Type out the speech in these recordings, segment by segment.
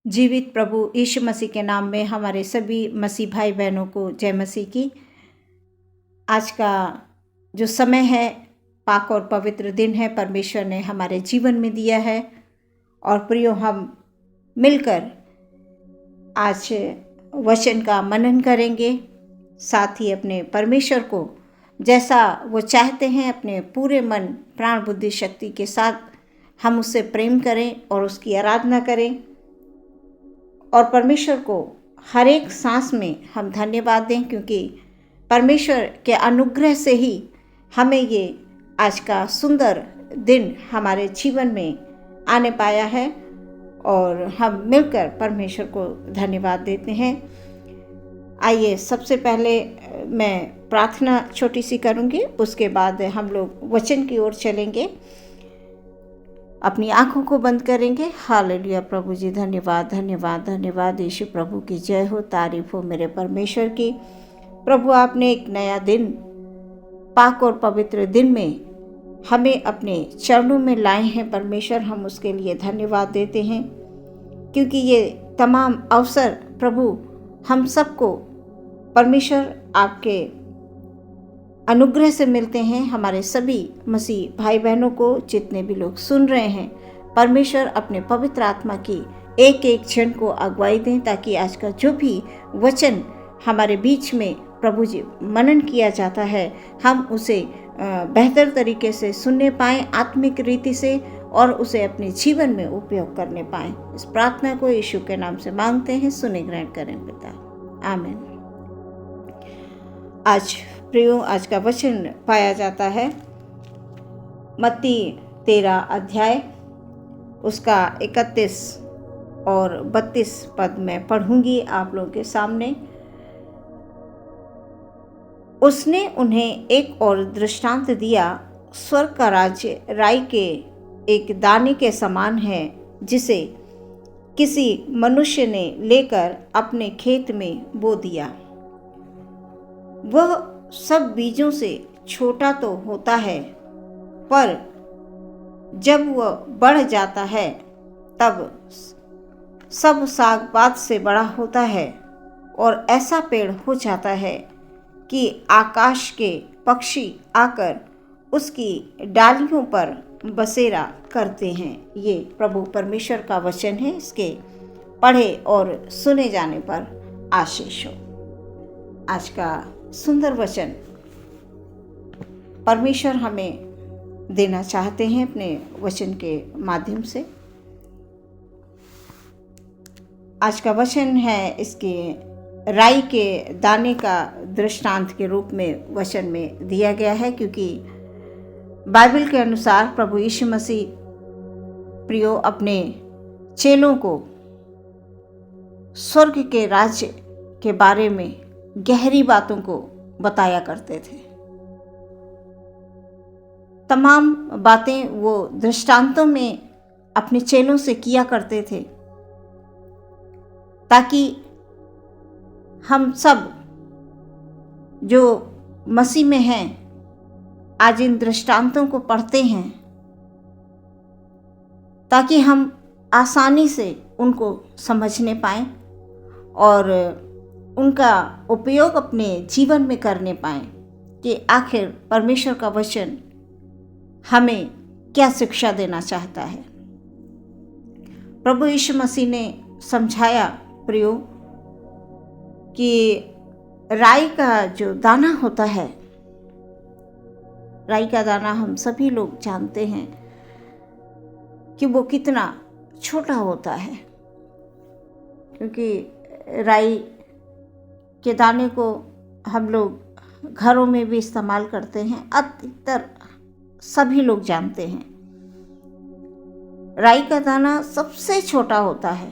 जीवित प्रभु यीशु मसीह के नाम में हमारे सभी मसीह भाई बहनों को जय मसीह की। आज का जो समय है, पाक और पवित्र दिन है, परमेश्वर ने हमारे जीवन में दिया है। और प्रियो, हम मिलकर आज वचन का मनन करेंगे, साथ ही अपने परमेश्वर को जैसा वो चाहते हैं अपने पूरे मन प्राण बुद्धि शक्ति के साथ हम उससे प्रेम करें और उसकी आराधना करें। और परमेश्वर को हर एक सांस में हम धन्यवाद दें, क्योंकि परमेश्वर के अनुग्रह से ही हमें ये आज का सुंदर दिन हमारे जीवन में आने पाया है। और हम मिलकर परमेश्वर को धन्यवाद देते हैं। आइए, सबसे पहले मैं प्रार्थना छोटी सी करूँगी, उसके बाद हम लोग वचन की ओर चलेंगे। अपनी आंखों को बंद करेंगे। हालेलुया प्रभु जी, धन्यवाद धन्यवाद धन्यवाद। यीशु प्रभु की जय हो, तारीफ हो मेरे परमेश्वर की। प्रभु, आपने एक नया दिन, पाक और पवित्र दिन में हमें अपने चरणों में लाए हैं। परमेश्वर, हम उसके लिए धन्यवाद देते हैं, क्योंकि ये तमाम अवसर प्रभु हम सबको परमेश्वर आपके अनुग्रह से मिलते हैं। हमारे सभी मसीह भाई बहनों को, जितने भी लोग सुन रहे हैं, परमेश्वर अपने पवित्र आत्मा की एक एक क्षण को अगुवाई दें, ताकि आज का जो भी वचन हमारे बीच में प्रभु जी मनन किया जाता है, हम उसे बेहतर तरीके से सुनने पाएँ, आत्मिक रीति से, और उसे अपने जीवन में उपयोग करने पाएँ। इस प्रार्थना को यीशु के नाम से मांगते हैं, सुने ग्रहण करें पिता, आमीन। आज प्रियो, आज का वचन पाया जाता है मत्ती 13 अध्याय, उसका 31 और 32 पद में पढ़ूंगी आप लोगों के सामने। उसने उन्हें एक और दृष्टांत दिया, स्वर्ग का राज्य राई के एक दाने के समान है, जिसे किसी मनुष्य ने लेकर अपने खेत में बो दिया। वह सब बीजों से छोटा तो होता है, पर जब वह बढ़ जाता है तब सब साग पात से बड़ा होता है, और ऐसा पेड़ हो जाता है कि आकाश के पक्षी आकर उसकी डालियों पर बसेरा करते हैं। ये प्रभु परमेश्वर का वचन है। इसके पढ़े और सुने जाने पर आशीष हो। आज का सुंदर वचन परमेश्वर हमें देना चाहते हैं अपने वचन के माध्यम से। आज का वचन है, इसके राई के दाने का दृष्टांत के रूप में वचन में दिया गया है, क्योंकि बाइबल के अनुसार प्रभु यीशु मसीह प्रियो अपने चेलों को स्वर्ग के राज्य के बारे में गहरी बातों को बताया करते थे। तमाम बातें वो दृष्टांतों में अपने चेलों से किया करते थे, ताकि हम सब जो मसीह में हैं आज इन दृष्टांतों को पढ़ते हैं, ताकि हम आसानी से उनको समझने पाएं और उनका उपयोग अपने जीवन में करने पाएं, कि आखिर परमेश्वर का वचन हमें क्या शिक्षा देना चाहता है। प्रभु यीशु मसीह ने समझाया प्रियो कि राई का जो दाना होता है, राई का दाना हम सभी लोग जानते हैं कि वो कितना छोटा होता है, क्योंकि राई के दाने को हम लोग घरों में भी इस्तेमाल करते हैं। अधिकतर सभी लोग जानते हैं राई का दाना सबसे छोटा होता है,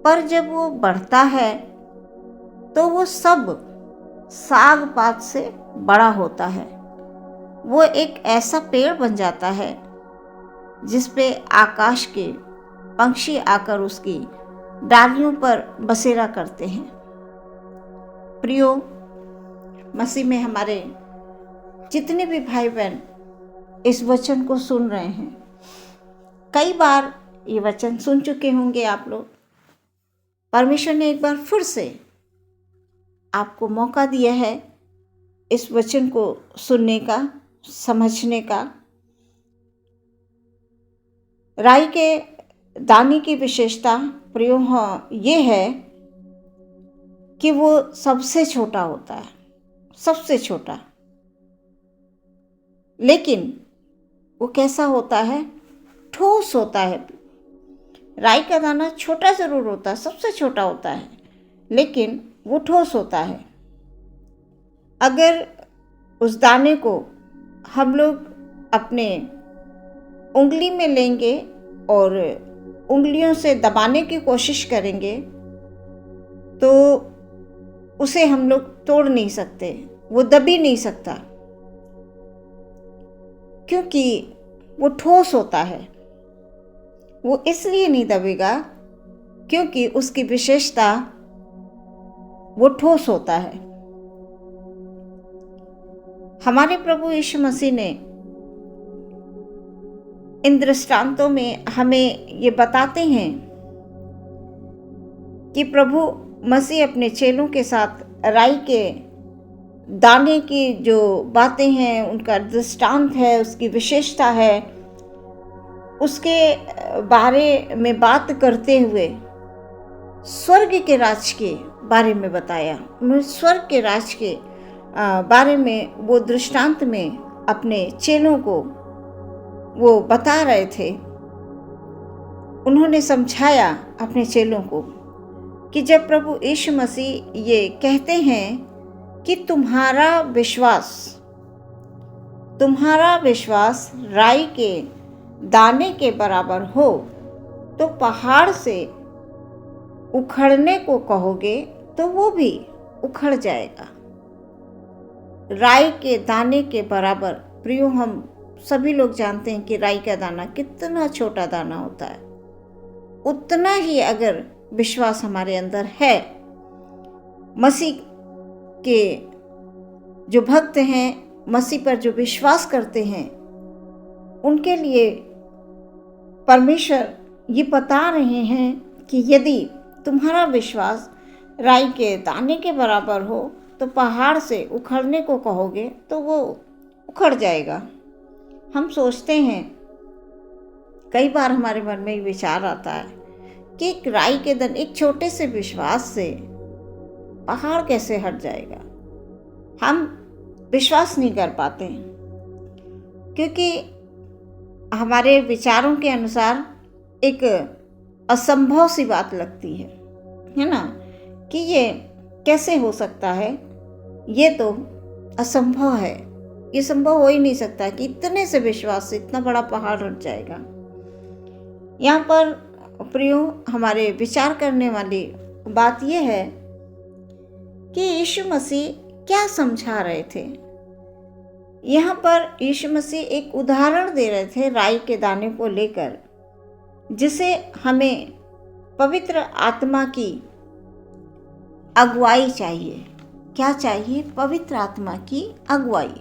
पर जब वो बढ़ता है तो वो सब साग पात से बड़ा होता है। वो एक ऐसा पेड़ बन जाता है जिस पे आकाश के पंछी आकर उसकी डालियों पर बसेरा करते हैं। प्रियो, मसीह में हमारे जितने भी भाई बहन इस वचन को सुन रहे हैं, कई बार ये वचन सुन चुके होंगे आप लोग। परमेश्वर ने एक बार फिर से आपको मौका दिया है इस वचन को सुनने का, समझने का। राई के दाने की विशेषता प्रियो ये है कि वो सबसे छोटा होता है, सबसे छोटा। लेकिन वो कैसा होता है? ठोस होता है। राई का दाना छोटा ज़रूर होता है, सबसे छोटा होता है, लेकिन वो ठोस होता है। अगर उस दाने को हम लोग अपने उंगली में लेंगे और उंगलियों से दबाने की कोशिश करेंगे तो उसे हम लोग तोड़ नहीं सकते, वो दब ही नहीं सकता, क्योंकि वो ठोस होता है। वो इसलिए नहीं दबेगा क्योंकि उसकी विशेषता वो ठोस होता है। हमारे प्रभु यीशु मसीह ने इन दृष्टांतों में हमें ये बताते हैं कि प्रभु मसीह अपने चेलों के साथ राई के दाने की जो बातें हैं, उनका दृष्टांत है, उसकी विशेषता है, उसके बारे में बात करते हुए स्वर्ग के राज के बारे में बताया। उन्होंने स्वर्ग के राज के बारे में वो दृष्टांत में अपने चेलों को वो बता रहे थे। उन्होंने समझाया अपने चेलों को कि जब प्रभु यीशु मसीह ये कहते हैं कि तुम्हारा विश्वास राई के दाने के बराबर हो तो पहाड़ से उखड़ने को कहोगे तो वो भी उखड़ जाएगा। राई के दाने के बराबर, प्रियो, हम सभी लोग जानते हैं कि राई का दाना कितना छोटा दाना होता है। उतना ही अगर विश्वास हमारे अंदर है, मसीह के जो भक्त हैं, मसीह पर जो विश्वास करते हैं, उनके लिए परमेश्वर ये बता रहे हैं कि यदि तुम्हारा विश्वास राई के दाने के बराबर हो तो पहाड़ से उखड़ने को कहोगे तो वो उखड़ जाएगा। हम सोचते हैं, कई बार हमारे मन में विचार आता है कि एक राई के दाने, एक छोटे से विश्वास से पहाड़ कैसे हट जाएगा। हम विश्वास नहीं कर पाते क्योंकि हमारे विचारों के अनुसार एक असंभव सी बात लगती है ना, कि ये कैसे हो सकता है, ये तो असंभव है, ये संभव हो ही नहीं सकता कि इतने से विश्वास से इतना बड़ा पहाड़ हट जाएगा। यहाँ पर प्रियो, हमारे विचार करने वाली बात यह है कि यीशु मसीह क्या समझा रहे थे। यहाँ पर यीशु मसीह एक उदाहरण दे रहे थे राई के दाने को लेकर, जिसे हमें पवित्र आत्मा की अगुवाई चाहिए। क्या चाहिए? पवित्र आत्मा की अगुवाई।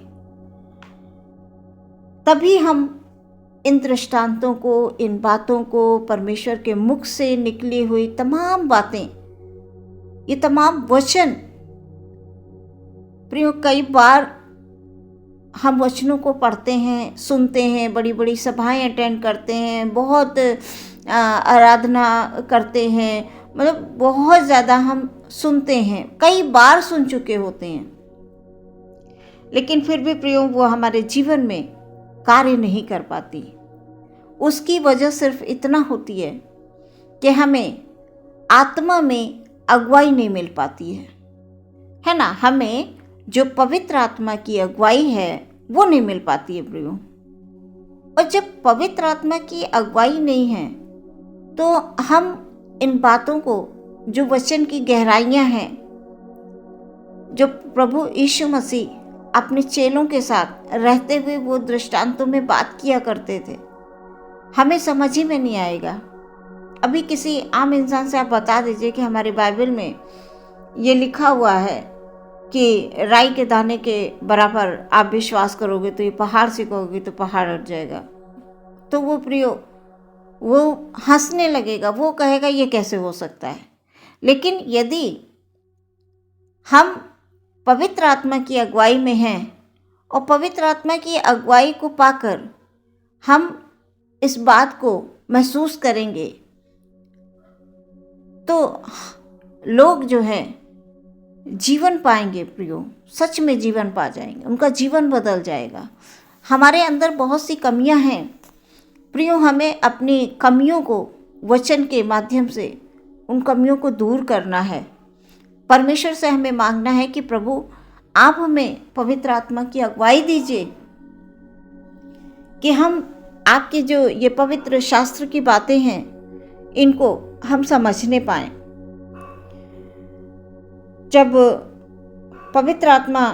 तभी हम इन दृष्टांतों को, इन बातों को, परमेश्वर के मुख से निकली हुई तमाम बातें, ये तमाम वचन, प्रियो, कई बार हम वचनों को पढ़ते हैं, सुनते हैं, बड़ी बड़ी सभाएं अटेंड करते हैं, बहुत आराधना करते हैं, मतलब बहुत ज़्यादा हम सुनते हैं, कई बार सुन चुके होते हैं, लेकिन फिर भी प्रियो वो हमारे जीवन में कार्य नहीं कर पाती। उसकी वजह सिर्फ इतना होती है कि हमें आत्मा में अगुवाई नहीं मिल पाती है ना। हमें जो पवित्र आत्मा की अगुवाई है वो नहीं मिल पाती है प्रियो। और जब पवित्र आत्मा की अगुवाई नहीं है तो हम इन बातों को, जो वचन की गहराइयाँ हैं, जो प्रभु यीशु मसीह अपने चेलों के साथ रहते हुए वो दृष्टांतों में बात किया करते थे, हमें समझ ही में नहीं आएगा। अभी किसी आम इंसान से आप बता दीजिए कि हमारे बाइबल में ये लिखा हुआ है कि राई के दाने के बराबर आप विश्वास करोगे तो ये पहाड़ से कहोगे तो पहाड़ हट जाएगा, तो वो प्रियो वो हंसने लगेगा, वो कहेगा ये कैसे हो सकता है। लेकिन यदि हम पवित्र आत्मा की अगुवाई में हैं और पवित्र आत्मा की अगुवाई को पाकर हम इस बात को महसूस करेंगे, तो लोग जो है जीवन पाएंगे प्रियो, सच में जीवन पा जाएंगे, उनका जीवन बदल जाएगा। हमारे अंदर बहुत सी कमियां हैं प्रियो, हमें अपनी कमियों को वचन के माध्यम से उन कमियों को दूर करना है। परमेश्वर से हमें मांगना है कि प्रभु आप हमें पवित्र आत्मा की अगुवाई दीजिए कि हम आपके जो ये पवित्र शास्त्र की बातें हैं इनको हम समझने पाएं। जब पवित्र आत्मा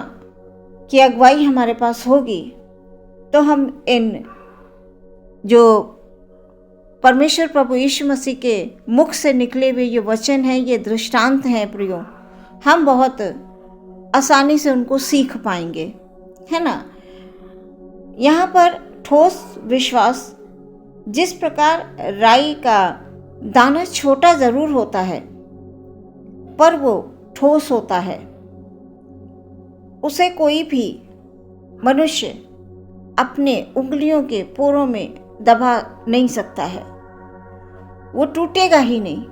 की अगुवाई हमारे पास होगी तो हम इन जो परमेश्वर प्रभु यीशु मसीह के मुख से निकले हुए ये वचन हैं, ये दृष्टांत हैं प्रियो, हम बहुत आसानी से उनको सीख पाएंगे, है ना। यहाँ पर ठोस विश्वास, जिस प्रकार राई का दाना छोटा जरूर होता है पर वो ठोस होता है, उसे कोई भी मनुष्य अपने उंगलियों के पोरों में दबा नहीं सकता है। वो टूटेगा ही नहीं,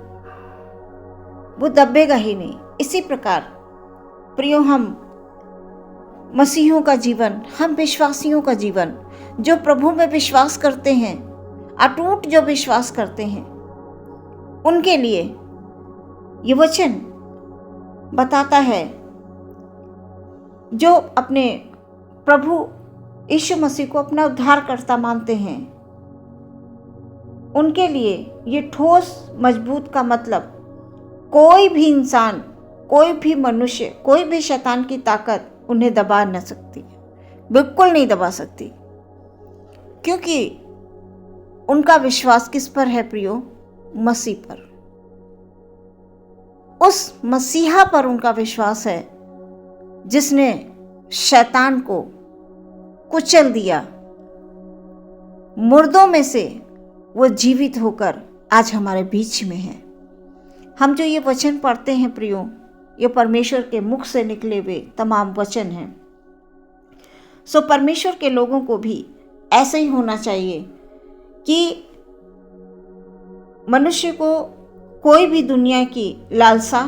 वो दबेगा ही नहीं। इसी प्रकार प्रियो, हम मसीहों का जीवन, हम विश्वासियों का जीवन, जो प्रभु में विश्वास करते हैं, अटूट जो विश्वास करते हैं, उनके लिए ये वचन बताता है, जो अपने प्रभु यीशु मसीह को अपना उद्धारकर्ता मानते हैं, उनके लिए ये ठोस मजबूत का मतलब कोई भी इंसान, कोई भी मनुष्य, कोई भी शैतान की ताकत उन्हें दबा न सकती, बिल्कुल नहीं दबा सकती, क्योंकि उनका विश्वास किस पर है प्रियो? मसीह पर। उस मसीहा पर उनका विश्वास है जिसने शैतान को कुचल दिया, मुर्दों में से वो जीवित होकर आज हमारे बीच में है। हम जो ये वचन पढ़ते हैं प्रियो, ये परमेश्वर के मुख से निकले हुए तमाम वचन हैं। सो परमेश्वर के लोगों को भी ऐसे ही होना चाहिए कि मनुष्य को कोई भी दुनिया की लालसा,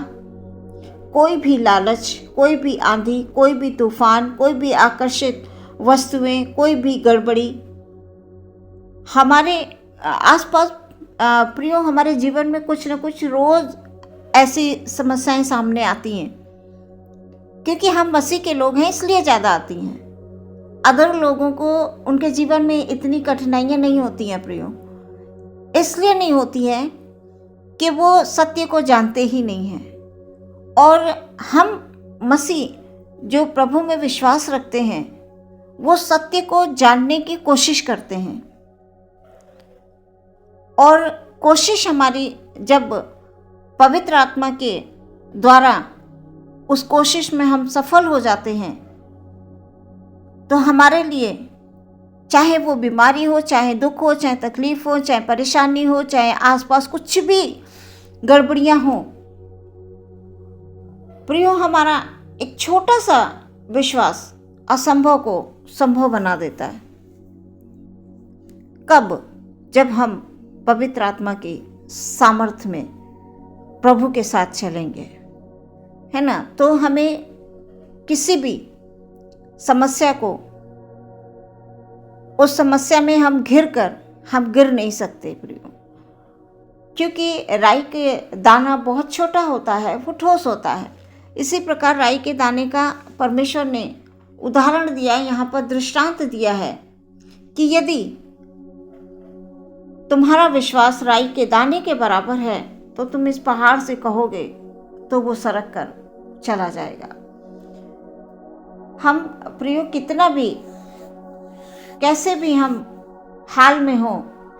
कोई भी लालच, कोई भी आंधी, कोई भी तूफान, कोई भी आकर्षित वस्तुएं, कोई भी गड़बड़ी हमारे आसपास प्रियो, हमारे जीवन में कुछ न कुछ रोज ऐसी समस्याएं सामने आती हैं, क्योंकि हम मसीह के लोग हैं इसलिए ज़्यादा आती हैं। अदर लोगों को उनके जीवन में इतनी कठिनाइयां नहीं होती हैं प्रियो, इसलिए नहीं होती है कि वो सत्य को जानते ही नहीं हैं। और हम मसीह जो प्रभु में विश्वास रखते हैं, वो सत्य को जानने की कोशिश करते हैं, और कोशिश हमारी जब पवित्र आत्मा के द्वारा उस कोशिश में हम सफल हो जाते हैं, तो हमारे लिए चाहे वो बीमारी हो, चाहे दुख हो, चाहे तकलीफ हो, चाहे परेशानी हो, चाहे आसपास कुछ भी गड़बड़ियां हो प्रियो, हमारा एक छोटा सा विश्वास असंभव को संभव बना देता है। कब? जब हम पवित्र आत्मा की सामर्थ्य में प्रभु के साथ चलेंगे, है ना। तो हमें किसी भी समस्या को, उस समस्या में हम गिर नहीं सकते प्रियो, क्योंकि राई के दाना बहुत छोटा होता है, वो ठोस होता है। इसी प्रकार राई के दाने का परमेश्वर ने उदाहरण दिया, यहाँ पर दृष्टांत दिया है कि यदि तुम्हारा विश्वास राई के दाने के बराबर है तो तुम इस पहाड़ से कहोगे तो वो सरक कर चला जाएगा। हम प्रियो कितना भी, कैसे भी हम हाल में हो,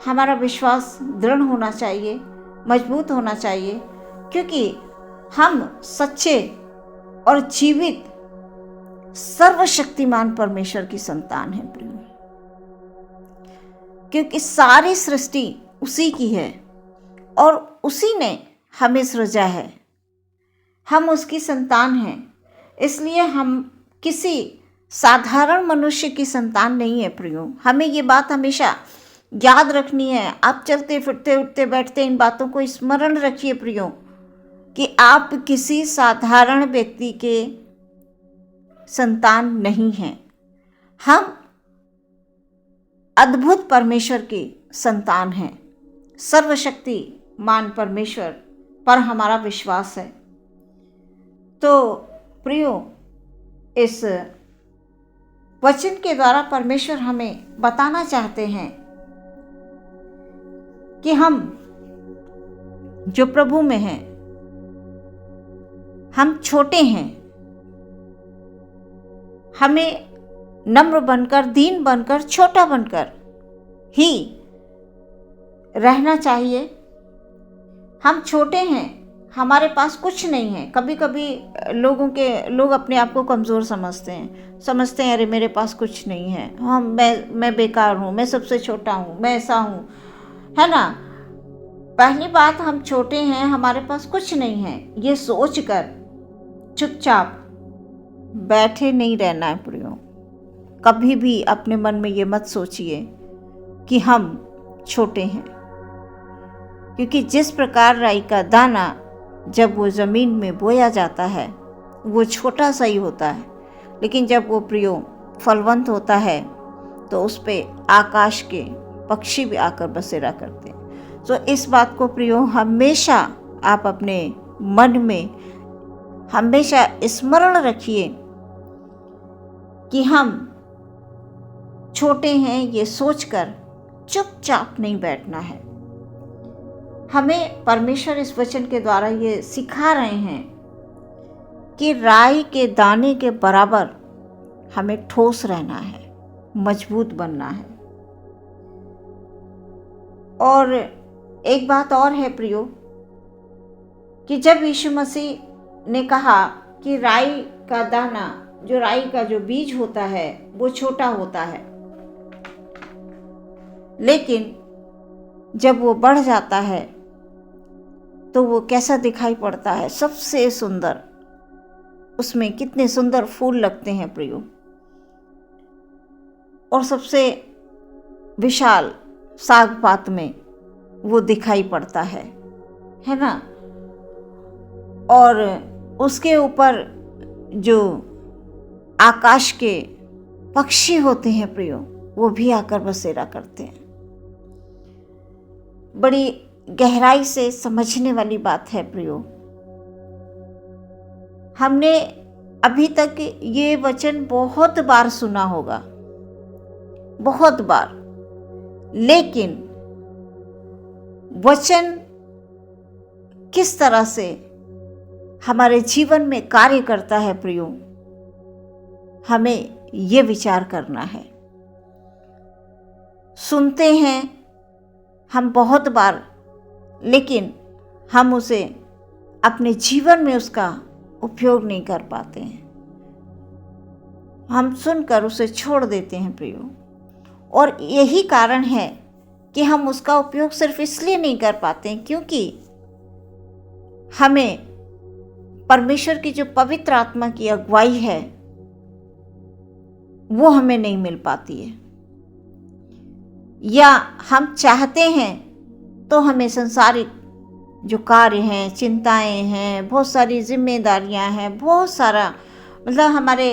हमारा विश्वास दृढ़ होना चाहिए, मजबूत होना चाहिए, क्योंकि हम सच्चे और जीवित सर्वशक्तिमान परमेश्वर की संतान हैं प्रियो। क्योंकि सारी सृष्टि उसी की है और उसी ने हमें सृजा है। हम उसकी संतान हैं, इसलिए हम किसी साधारण मनुष्य की संतान नहीं है प्रियो। हमें ये बात हमेशा याद रखनी है। आप चलते फिरते उठते बैठते इन बातों को स्मरण रखिए प्रियो, कि आप किसी साधारण व्यक्ति के संतान नहीं हैं। हम अद्भुत परमेश्वर की संतान हैं। सर्वशक्तिमान परमेश्वर पर हमारा विश्वास है। तो प्रियो, इस वचन के द्वारा परमेश्वर हमें बताना चाहते हैं कि हम जो प्रभु में हैं, हम छोटे हैं। हमें नम्र बनकर, दीन बनकर, छोटा बनकर ही रहना चाहिए। हम छोटे हैं, हमारे पास कुछ नहीं है। कभी कभी लोग अपने आप को कमज़ोर समझते हैं, अरे मेरे पास कुछ नहीं है, मैं बेकार हूँ, मैं सबसे छोटा हूँ, मैं ऐसा हूँ, है ना। पहली बात, हम छोटे हैं, हमारे पास कुछ नहीं है, ये सोचकर चुपचाप बैठे नहीं रहना है प्रियो। कभी भी अपने मन में ये मत सोचिए कि हम छोटे हैं, क्योंकि जिस प्रकार राई का दाना जब वो ज़मीन में बोया जाता है वो छोटा सा ही होता है, लेकिन जब वो प्रियो फलवंत होता है तो उस पे आकाश के पक्षी भी आकर बसेरा करते हैं। तो इस बात को प्रियो हमेशा आप अपने मन में हमेशा स्मरण रखिए कि हम छोटे हैं। ये सोचकर चुपचाप नहीं बैठना है। हमें परमेश्वर इस वचन के द्वारा ये सिखा रहे हैं कि राई के दाने के बराबर हमें ठोस रहना है, मजबूत बनना है। और एक बात और है प्रियो, कि जब यीशु मसीह ने कहा कि राई का दाना, जो राई का जो बीज होता है वो छोटा होता है, लेकिन जब वो बढ़ जाता है तो वो कैसा दिखाई पड़ता है, सबसे सुंदर। उसमें कितने सुंदर फूल लगते हैं प्रियो, और सबसे विशाल साग पात में वो दिखाई पड़ता है ना। और उसके ऊपर जो आकाश के पक्षी होते हैं प्रियो, वो भी आकर बसेरा करते हैं। बड़ी गहराई से समझने वाली बात है प्रियो। हमने अभी तक ये वचन बहुत बार सुना होगा, बहुत बार, लेकिन वचन किस तरह से हमारे जीवन में कार्य करता है प्रियो, हमें ये विचार करना है। सुनते हैं हम बहुत बार, लेकिन हम उसे अपने जीवन में उसका उपयोग नहीं कर पाते हैं। हम सुनकर उसे छोड़ देते हैं प्रियो, और यही कारण है कि हम उसका उपयोग सिर्फ इसलिए नहीं कर पाते हैं क्योंकि हमें परमेश्वर की जो पवित्र आत्मा की अगुवाई है वो हमें नहीं मिल पाती है, या हम चाहते हैं तो हमें संसारिक जो कार्य हैं, चिंताएं हैं, बहुत सारी जिम्मेदारियां हैं, बहुत सारा हमारे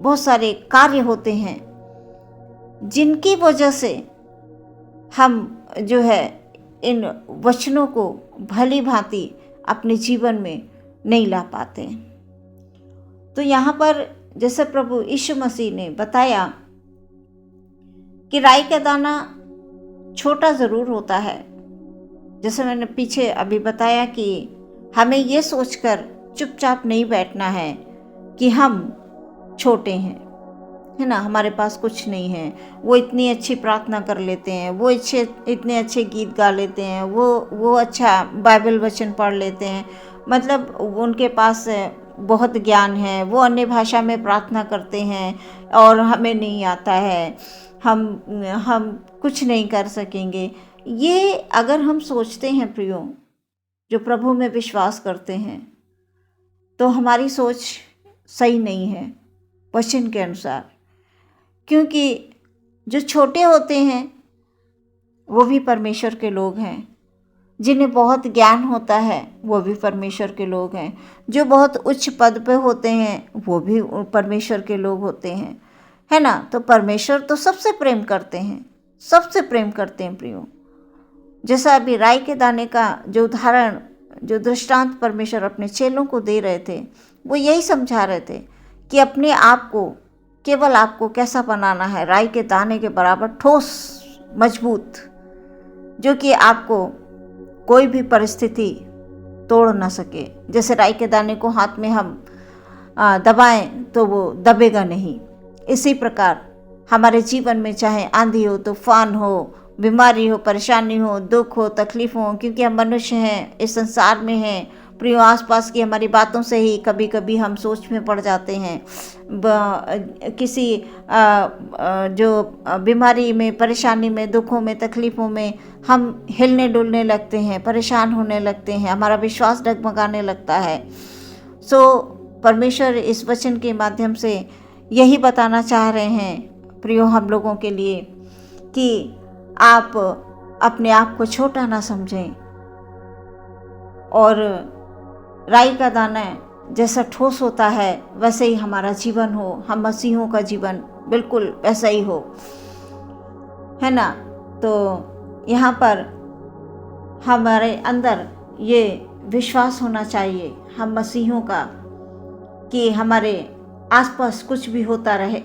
बहुत सारे कार्य होते हैं जिनकी वजह से हम जो है इन वचनों को भली भांति अपने जीवन में नहीं ला पाते हैं। तो यहाँ पर जैसे प्रभु यीशु मसीह ने बताया कि राई का दाना छोटा ज़रूर होता है, जैसे मैंने पीछे अभी बताया कि हमें ये सोचकर चुपचाप नहीं बैठना है कि हम छोटे हैं, है ना, हमारे पास कुछ नहीं है। वो इतनी अच्छी प्रार्थना कर लेते हैं, वो इतने अच्छे गीत गा लेते हैं, वो अच्छा बाइबल वचन पढ़ लेते हैं, मतलब उनके पास बहुत ज्ञान है, वो अन्य भाषा में प्रार्थना करते हैं और हमें नहीं आता है, हम कुछ नहीं कर सकेंगे। ये अगर हम सोचते हैं प्रियो, जो प्रभु में विश्वास करते हैं, तो हमारी सोच सही नहीं है वचन के अनुसार। क्योंकि जो छोटे होते हैं वो भी परमेश्वर के लोग हैं, जिन्हें बहुत ज्ञान होता है वो भी परमेश्वर के लोग हैं, जो बहुत उच्च पद पे होते हैं वो भी परमेश्वर के लोग होते हैं, है ना। तो परमेश्वर तो सबसे प्रेम करते हैं, सबसे प्रेम करते हैं प्रियो। जैसा अभी राई के दाने का जो उदाहरण, जो दृष्टांत परमेश्वर अपने चेलों को दे रहे थे, वो यही समझा रहे थे कि अपने आप को, केवल आपको कैसा बनाना है, राई के दाने के बराबर ठोस मजबूत, जो कि आपको कोई भी परिस्थिति तोड़ ना सके। जैसे राई के दाने को हाथ में हम दबाएं तो वो दबेगा नहीं, इसी प्रकार हमारे जीवन में चाहे आंधी हो, तूफान हो, बीमारी हो, परेशानी हो, दुख हो, तकलीफ हो, क्योंकि हम मनुष्य हैं, इस संसार में हैं प्रियो। आसपास की हमारी बातों से ही कभी कभी हम सोच में पड़ जाते हैं, किसी जो बीमारी में, परेशानी में, दुखों में, तकलीफ़ों में हम हिलने डुलने लगते हैं, परेशान होने लगते हैं, हमारा विश्वास डगमगाने लगता है। परमेश्वर इस वचन के माध्यम से यही बताना चाह रहे हैं प्रियो हम लोगों के लिए कि आप अपने आप को छोटा ना समझें, और राई का दाना जैसा ठोस होता है वैसे ही हमारा जीवन हो, हम मसीहों का जीवन बिल्कुल वैसा ही हो, है ना। तो यहाँ पर हमारे अंदर ये विश्वास होना चाहिए हम मसीहों का कि हमारे आसपास कुछ भी होता रहे,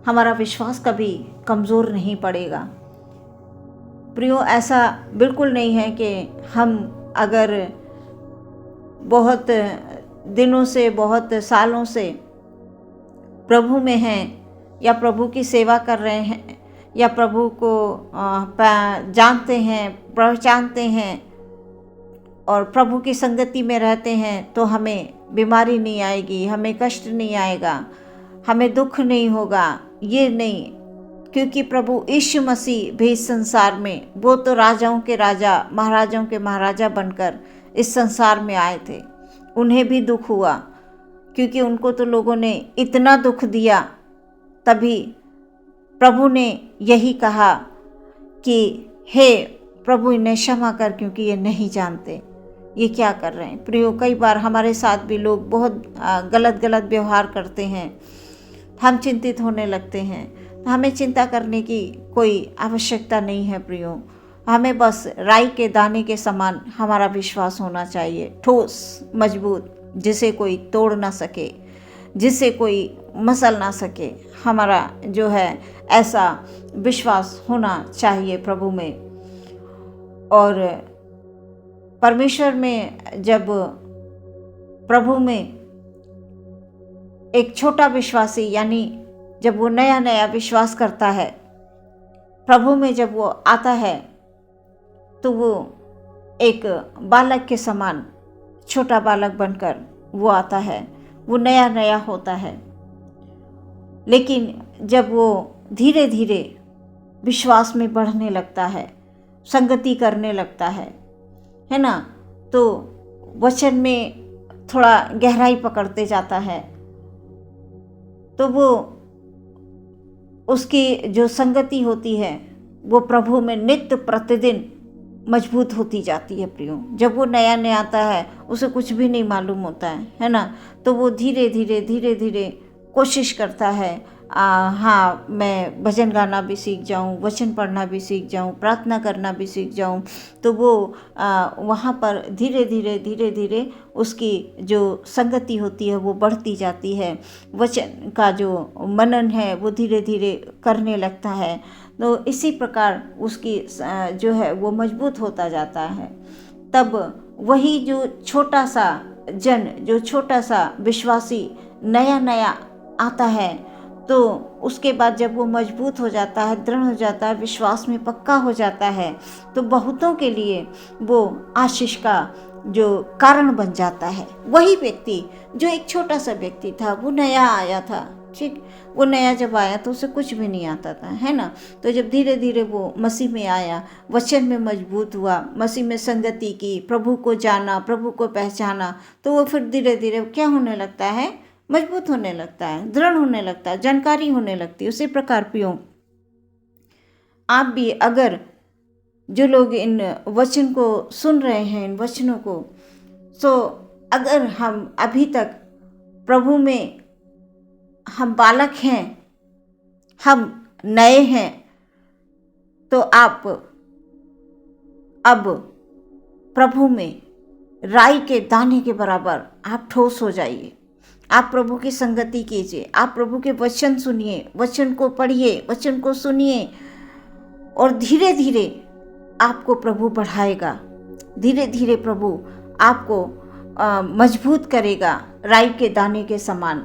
हमारा विश्वास कभी कमज़ोर नहीं पड़ेगा प्रियो। ऐसा बिल्कुल नहीं है कि हम अगर बहुत दिनों से, बहुत सालों से प्रभु में हैं, या प्रभु की सेवा कर रहे हैं, या प्रभु को जानते हैं, पहचानते हैं और प्रभु की संगति में रहते हैं, तो हमें बीमारी नहीं आएगी, हमें कष्ट नहीं आएगा, हमें दुख नहीं होगा, ये नहीं। क्योंकि प्रभु यीशु मसीह भी इस संसार में, वो तो राजाओं के राजा, महाराजाओं के महाराजा बनकर इस संसार में आए थे। उन्हें भी दुख हुआ, क्योंकि उनको तो लोगों ने इतना दुख दिया, तभी प्रभु ने यही कहा कि हे प्रभु इन्हें क्षमा कर, क्योंकि ये नहीं जानते ये क्या कर रहे हैं। प्रियो, कई बार हमारे साथ भी लोग बहुत गलत व्यवहार करते हैं, हम चिंतित होने लगते हैं। तो हमें चिंता करने की कोई आवश्यकता नहीं है प्रियो। हमें बस राई के दाने के समान हमारा विश्वास होना चाहिए, ठोस मजबूत, जिसे कोई तोड़ ना सके, जिसे कोई मसल ना सके। हमारा जो है ऐसा विश्वास होना चाहिए प्रभु में। और परमेश्वर में, जब प्रभु में एक छोटा विश्वासी, यानी जब वो नया विश्वास करता है, प्रभु में जब वो आता है, तो वो एक बालक के समान, छोटा बालक बनकर वो आता है, वो नया होता है। लेकिन जब वो धीरे धीरे विश्वास में बढ़ने लगता है, संगति करने लगता है ना, तो वचन में थोड़ा गहराई पकड़ते जाता है, तो वो उसकी जो संगति होती है वो प्रभु में नित्य प्रतिदिन मजबूत होती जाती है प्रियो। जब वो नया आता है, उसे कुछ भी नहीं मालूम होता है ना, तो वो धीरे धीरे कोशिश करता है, हाँ मैं भजन गाना भी सीख जाऊँ, वचन पढ़ना भी सीख जाऊँ, प्रार्थना करना भी सीख जाऊँ। तो वो वहाँ पर धीरे धीरे उसकी जो संगति होती है वो बढ़ती जाती है, वचन का जो मनन है वो धीरे धीरे करने लगता है। तो इसी प्रकार उसकी जो है वो मजबूत होता जाता है। तब वही जो छोटा सा जन, जो छोटा सा विश्वासी नया आता है, तो उसके बाद जब वो मजबूत हो जाता है, दृढ़ हो जाता है, विश्वास में पक्का हो जाता है, तो बहुतों के लिए वो आशीष का जो कारण बन जाता है। वही व्यक्ति जो एक छोटा सा व्यक्ति था, वो नया आया था, ठीक। वो नया जब आया तो उसे कुछ भी नहीं आता था, है ना। तो जब धीरे धीरे वो मसीह में आया, वचन में मजबूत हुआ, मसीह में संगति की, प्रभु को जाना, प्रभु को पहचाना, तो वो फिर धीरे धीरे क्या होने लगता है, मजबूत होने लगता है, दृढ़ होने लगता है, जानकारी होने लगती है। उसी प्रकार प्रियो, आप भी अगर जो लोग इन वचन को सुन रहे हैं, इन वचनों को, तो अगर हम अभी तक प्रभु में हम बालक हैं, हम नए हैं, तो आप अब प्रभु में राई के दाने के बराबर आप ठोस हो जाइए। आप प्रभु की संगति कीजिए, आप प्रभु के वचन सुनिए, वचन को पढ़िए, वचन को सुनिए, और धीरे धीरे आपको प्रभु बढ़ाएगा। धीरे धीरे प्रभु आपको मजबूत करेगा राई के दाने के समान,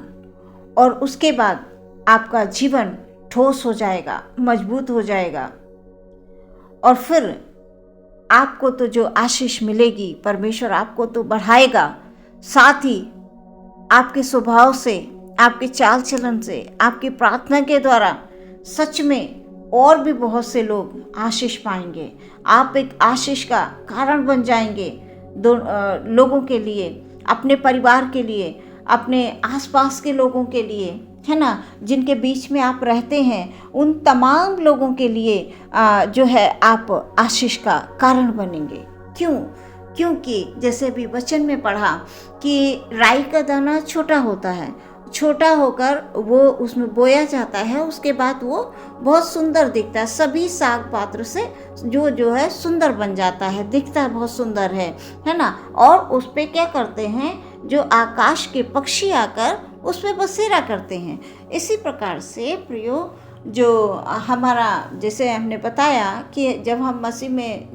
और उसके बाद आपका जीवन ठोस हो जाएगा, मजबूत हो जाएगा। और फिर आपको तो जो आशीष मिलेगी, परमेश्वर आपको तो बढ़ाएगा, साथ ही आपके स्वभाव से, आपके चाल चलन से, आपकी प्रार्थना के द्वारा सच में और भी बहुत से लोग आशीष पाएंगे। आप एक आशीष का कारण बन जाएंगे लोगों के लिए, अपने परिवार के लिए, अपने आसपास के लोगों के लिए, है ना, जिनके बीच में आप रहते हैं, उन तमाम लोगों के लिए जो है आप आशीष का कारण बनेंगे। क्यों? क्योंकि जैसे भी वचन में पढ़ा कि राई का दाना छोटा होता है, छोटा होकर वो उसमें बोया जाता है, उसके बाद वो बहुत सुंदर दिखता है, सभी साग पात्र से जो है सुंदर बन जाता है, दिखता है बहुत सुंदर है ना। और उस पे क्या करते हैं, जो आकाश के पक्षी आकर उस पे बसेरा करते हैं। इसी प्रकार से प्रियो, जो हमारा, जैसे हमने बताया कि जब हम मसीह में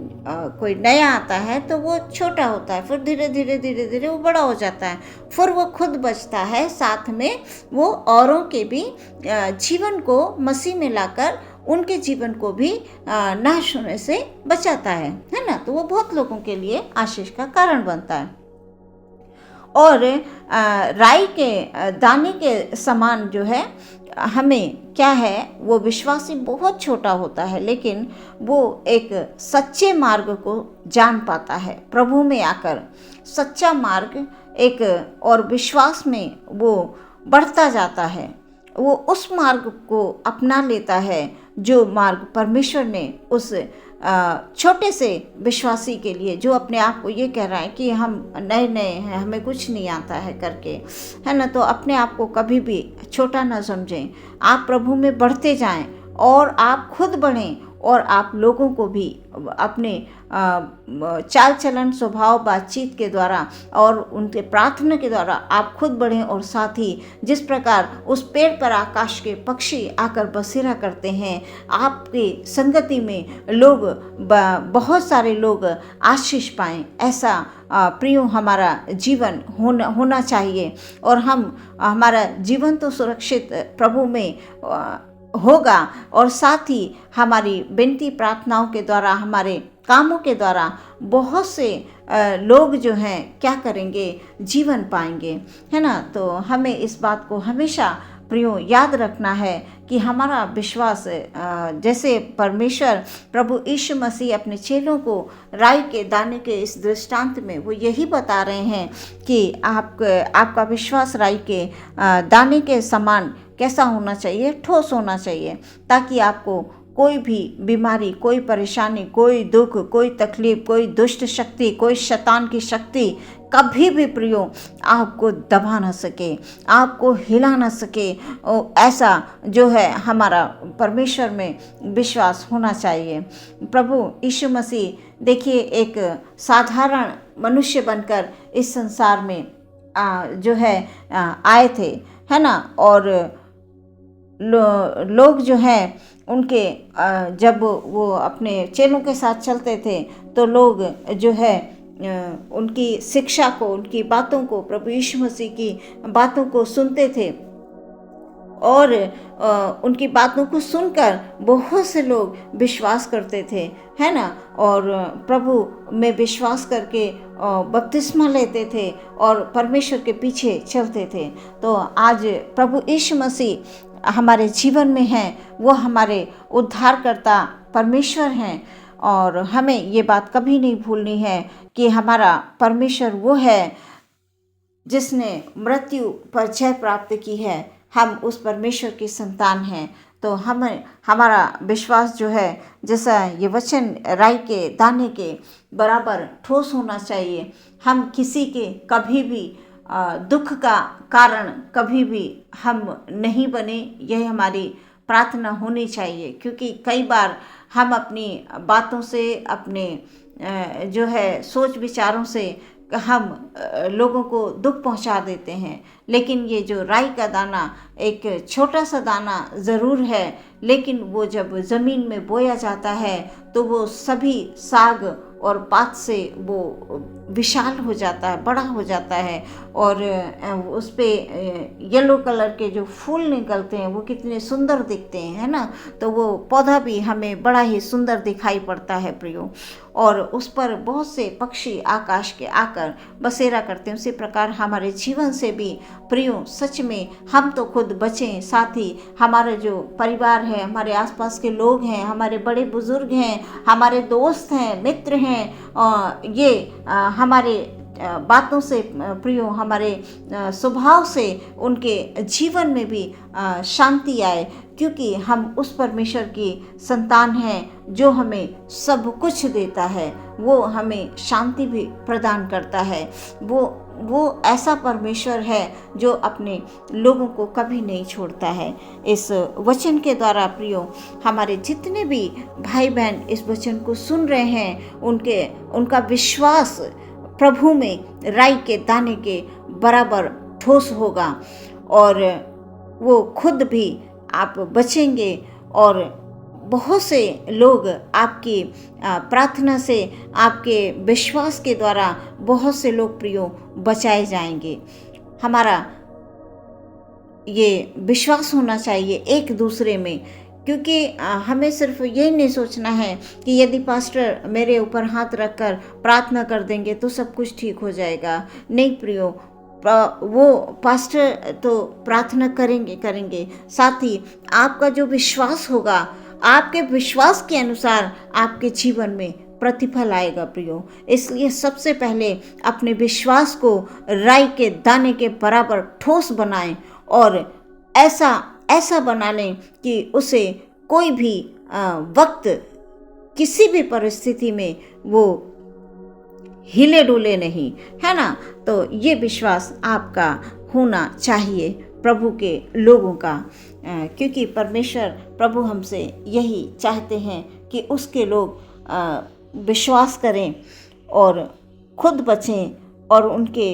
कोई नया आता है तो वो छोटा होता है, फिर धीरे धीरे वो बड़ा हो जाता है, फिर वो खुद बचता है, साथ में वो औरों के भी जीवन को मसीह में लाकर उनके जीवन को भी नाश होने से बचाता है ना। तो वो बहुत लोगों के लिए आशीष का कारण बनता है। और राई के दाने के समान जो है हमें क्या है, वो विश्वासी बहुत छोटा होता है, लेकिन वो एक सच्चे मार्ग को जान पाता है। प्रभु में आकर सच्चा मार्ग एक और विश्वास में वो बढ़ता जाता है, वो उस मार्ग को अपना लेता है जो मार्ग परमेश्वर ने उस छोटे से विश्वासी के लिए, जो अपने आप को ये कह रहा है कि हम नए हैं, हमें कुछ नहीं आता है करके, है ना, तो अपने आप को कभी भी छोटा ना समझें। आप प्रभु में बढ़ते जाएं और आप खुद बढ़ें, और आप लोगों को भी अपने चाल चलन, स्वभाव, बातचीत के द्वारा और उनके प्रार्थना के द्वारा आप खुद बढ़ें। और साथ ही जिस प्रकार उस पेड़ पर आकाश के पक्षी आकर बसेरा करते हैं, आपकी संगति में लोग, बहुत सारे लोग आशीष पाएं, ऐसा प्रियो हमारा जीवन होना चाहिए। और हमारा जीवन तो सुरक्षित प्रभु में होगा, और साथ ही हमारी विनती प्रार्थनाओं के द्वारा, हमारे कामों के द्वारा बहुत से लोग जो हैं क्या करेंगे, जीवन पाएंगे, है ना। तो हमें इस बात को हमेशा प्रियो याद रखना है कि हमारा विश्वास, जैसे परमेश्वर प्रभु यीशु मसीह अपने चेलों को राई के दाने के इस दृष्टांत में वो यही बता रहे हैं कि आपका विश्वास राई के दाने के समान कैसा होना चाहिए, ठोस होना चाहिए, ताकि आपको कोई भी बीमारी, कोई परेशानी, कोई दुख, कोई तकलीफ, कोई दुष्ट शक्ति, कोई शैतान की शक्ति कभी भी प्रियो आपको दबा ना सके, आपको हिला ना सके। ऐसा जो है हमारा परमेश्वर में विश्वास होना चाहिए। प्रभु यीशु मसीह देखिए एक साधारण मनुष्य बनकर इस संसार में जो है आए थे, है ना। और लोग जो हैं उनके जब वो अपने चेलों के साथ चलते थे तो लोग जो है उनकी शिक्षा को, उनकी बातों को, प्रभु यीशु मसीह की बातों को सुनते थे और उनकी बातों को सुनकर बहुत से लोग विश्वास करते थे, है ना, और प्रभु में विश्वास करके बपतिस्मा लेते थे और परमेश्वर के पीछे चलते थे। तो आज प्रभु यीशु मसीह हमारे जीवन में हैं, वो हमारे उद्धारकर्ता परमेश्वर हैं और हमें ये बात कभी नहीं भूलनी है कि हमारा परमेश्वर वो है जिसने मृत्यु पर जय प्राप्त की है। हम उस परमेश्वर की संतान हैं। तो हमारा विश्वास जो है, जैसा ये वचन राई के दाने के बराबर ठोस होना चाहिए। हम किसी के कभी भी दुख का कारण कभी भी हम नहीं बने, यह हमारी प्रार्थना होनी चाहिए। क्योंकि कई बार हम अपनी बातों से, अपने जो है सोच विचारों से हम लोगों को दुख पहुंचा देते हैं। लेकिन ये जो राई का दाना एक छोटा सा दाना ज़रूर है, लेकिन वो जब ज़मीन में बोया जाता है तो वो सभी साग और पात से वो विशाल हो जाता है, बड़ा हो जाता है और उस पे येलो कलर के जो फूल निकलते हैं वो कितने सुंदर दिखते हैं, है ना। तो वो पौधा भी हमें बड़ा ही सुंदर दिखाई पड़ता है प्रियो, और उस पर बहुत से पक्षी आकाश के आकर बसेरा करते हैं। उसी प्रकार हमारे जीवन से भी प्रियो, सच में हम तो खुद बचें, साथ ही हमारे जो परिवार है, हमारे आसपास के लोग हैं, हमारे बड़े बुजुर्ग हैं, हमारे दोस्त हैं, मित्र हैं, ये हमारे बातों से प्रियो, हमारे स्वभाव से उनके जीवन में भी शांति आए। क्योंकि हम उस परमेश्वर की संतान हैं जो हमें सब कुछ देता है, वो हमें शांति भी प्रदान करता है। वो ऐसा परमेश्वर है जो अपने लोगों को कभी नहीं छोड़ता है। इस वचन के द्वारा प्रियो, हमारे जितने भी भाई बहन इस वचन को सुन रहे हैं, उनका विश्वास प्रभु में राई के दाने के बराबर ठोस होगा और वो खुद भी आप बचेंगे और बहुत से लोग आपकी प्रार्थना से, आपके विश्वास के द्वारा बहुत से लोग प्रियो बचाए जाएंगे। हमारा ये विश्वास होना चाहिए एक दूसरे में, क्योंकि हमें सिर्फ ये नहीं सोचना है कि यदि पास्टर मेरे ऊपर हाथ रखकर प्रार्थना कर देंगे तो सब कुछ ठीक हो जाएगा। नहीं प्रियो, वो पास्टर तो प्रार्थना करेंगे, साथ ही आपका जो विश्वास होगा, आपके विश्वास के अनुसार आपके जीवन में प्रतिफल आएगा प्रियो। इसलिए सबसे पहले अपने विश्वास को राई के दाने के बराबर ठोस बनाएं और ऐसा बना लें कि उसे कोई भी वक्त, किसी भी परिस्थिति में वो हिले डुले नहीं, है ना। तो ये विश्वास आपका होना चाहिए प्रभु के लोगों का, क्योंकि परमेश्वर प्रभु हमसे यही चाहते हैं कि उसके लोग विश्वास करें और खुद बचें और उनके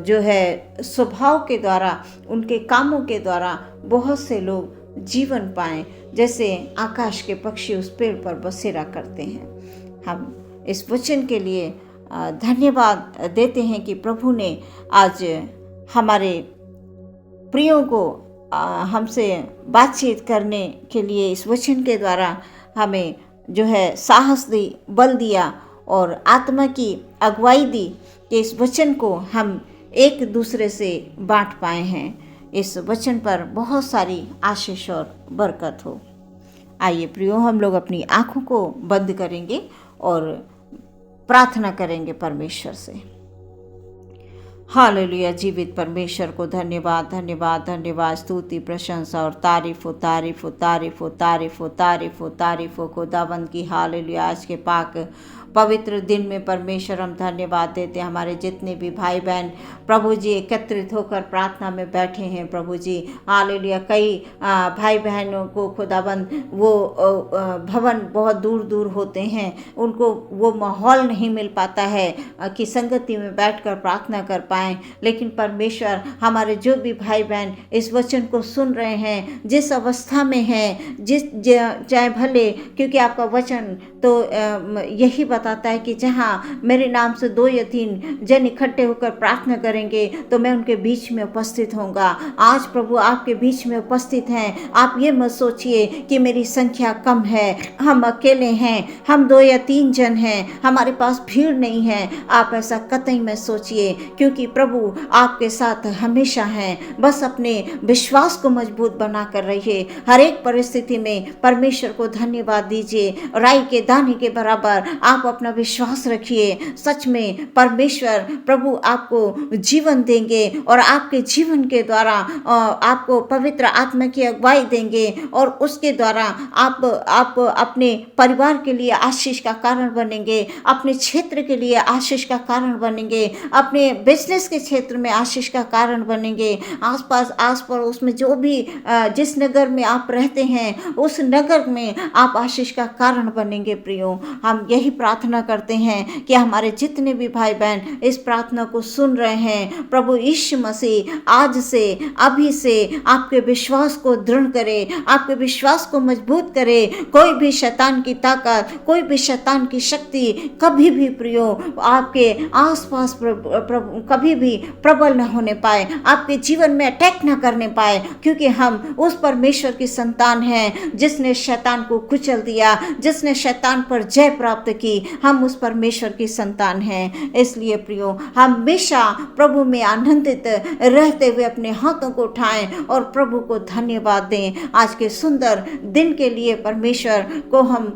जो है स्वभाव के द्वारा, उनके कामों के द्वारा बहुत से लोग जीवन पाएं, जैसे आकाश के पक्षी उस पेड़ पर बसेरा करते हैं। हम इस वचन के लिए धन्यवाद देते हैं कि प्रभु ने आज हमारे प्रियों को हमसे बातचीत करने के लिए इस वचन के द्वारा हमें जो है साहस दी, बल दिया और आत्मा की अगुवाई दी कि इस वचन को हम एक दूसरे से बांट पाए हैं। इस वचन पर बहुत सारी आशीष और बरकत हो। आइए प्रियो, हम लोग अपनी आँखों को बंद करेंगे और प्रार्थना करेंगे परमेश्वर से। हालेलुया। जीवित परमेश्वर को धन्यवाद, धन्यवाद, धन्यवाद, स्तुति, प्रशंसा और तारीफ हो, तारीफ हो, तारीफ हो, तारीफ हो, तारीफ हो, तारीफ हो खुदावंद की। हालेलुया। आज के पाक पवित्र दिन में परमेश्वर हम धन्यवाद देते हैं। हमारे जितने भी भाई बहन प्रभु जी एकत्रित होकर प्रार्थना में बैठे हैं प्रभु जी, हालेलुया। कई भाई बहनों को खुदाबंद वो भवन बहुत दूर दूर होते हैं, उनको वो माहौल नहीं मिल पाता है कि संगति में बैठकर प्रार्थना कर पाएँ। लेकिन परमेश्वर, हमारे जो भी भाई बहन इस वचन को सुन रहे हैं, जिस अवस्था में हैं, चाहे भले, क्योंकि आपका वचन तो यही बताता है कि जहाँ मेरे नाम से 2 या 3 जन इकट्ठे होकर प्रार्थना करेंगे तो मैं उनके बीच में उपस्थित होऊंगा। आज प्रभु आपके बीच में उपस्थित हैं। आप ये मत सोचिए कि मेरी संख्या कम है, हम अकेले हैं, हम 2 या 3 जन हैं, हमारे पास भीड़ नहीं है। आप ऐसा कतई मत सोचिए, क्योंकि प्रभु आपके साथ हमेशा हैं। बस अपने विश्वास को मजबूत बना कर रहिए। हर एक परिस्थिति में परमेश्वर को धन्यवाद दीजिए। राई के दाने के बराबर आप अपना विश्वास रखिए। सच में परमेश्वर प्रभु आपको जीवन देंगे और आपके जीवन के द्वारा आपको पवित्र आत्मा की अगुवाई देंगे और उसके द्वारा आप अपने परिवार के लिए आशीष का कारण बनेंगे, अपने क्षेत्र के लिए आशीष का कारण बनेंगे, अपने बिजनेस के क्षेत्र में आशीष का कारण बनेंगे। आसपास आस पड़ोस में जो भी जिस नगर में आप रहते हैं उस नगर में आप आशीष का कारण बनेंगे। प्रियो, हम यही प्रार्थना करते हैं कि हमारे जितने भी भाई बहन इस प्रार्थना को सुन रहे हैं, प्रभु यीशु मसीह आज से अभी से आपके विश्वास को दृढ़ करे, आपके विश्वास को मजबूत करे। कोई भी शैतान की ताकत, कोई भी शैतान की शक्ति कभी भी प्रियो आपके आसपास कभी भी प्रबल न होने पाए, आपके जीवन में अटैक न करने पाए, क्योंकि हम उस परमेश्वर की संतान हैं जिसने शैतान को कुचल दिया, जिसने शैतान पर जय प्राप्त की। हम उस परमेश्वर की संतान हैं। इसलिए प्रियो, हमेशा प्रभु में आनंदित रहते हुए अपने हाथों को उठाएं और प्रभु को धन्यवाद दें। आज के सुंदर दिन के लिए परमेश्वर को हम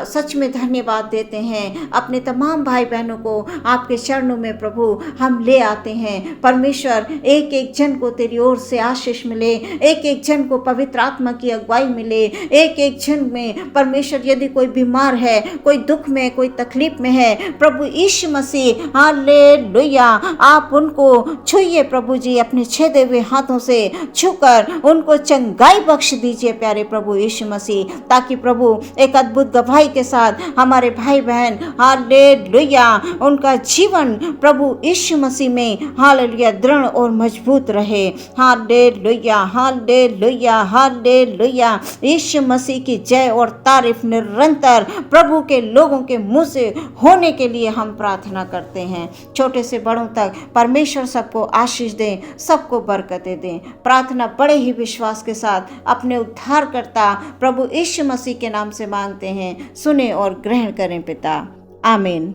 सच में धन्यवाद देते हैं। अपने तमाम भाई बहनों को आपके चरणों में प्रभु हम ले आते हैं। परमेश्वर एक एक जन को तेरी ओर से आशीष मिले, एक एक जन को पवित्र आत्मा की अगुवाई मिले, एक एक जन में परमेश्वर यदि कोई बीमार है, कोई दुख में, कोई तकलीफ में है, प्रभु यीशु मसीह हालेलुया आप उनको छुइए प्रभु जी, अपने छेदे हुए हाथों से छूकर उनको चंगाई बख्श दीजिए प्यारे प्रभु यीशु मसीह, ताकि प्रभु एक अद्भुत गवाही के साथ हमारे भाई बहन हालेलुया उनका जीवन प्रभु यीशु मसीह में हालेलुया दृढ़ और मजबूत रहे। Hallelujah hallelujah hallelujah. यीशु मसीह की जय और तारीफ निरंतर प्रभु के लोगों के मुंह से होने के लिए हम प्रार्थना करते हैं। छोटे से बड़ों तक परमेश्वर सबको आशीष दें, सबको बरकतें दें। प्रार्थना बड़े ही विश्वास के साथ अपने उद्धारकर्ता प्रभु यीशु मसीह के नाम से मांगते हैं। सुने और ग्रहण करें पिता। आमीन।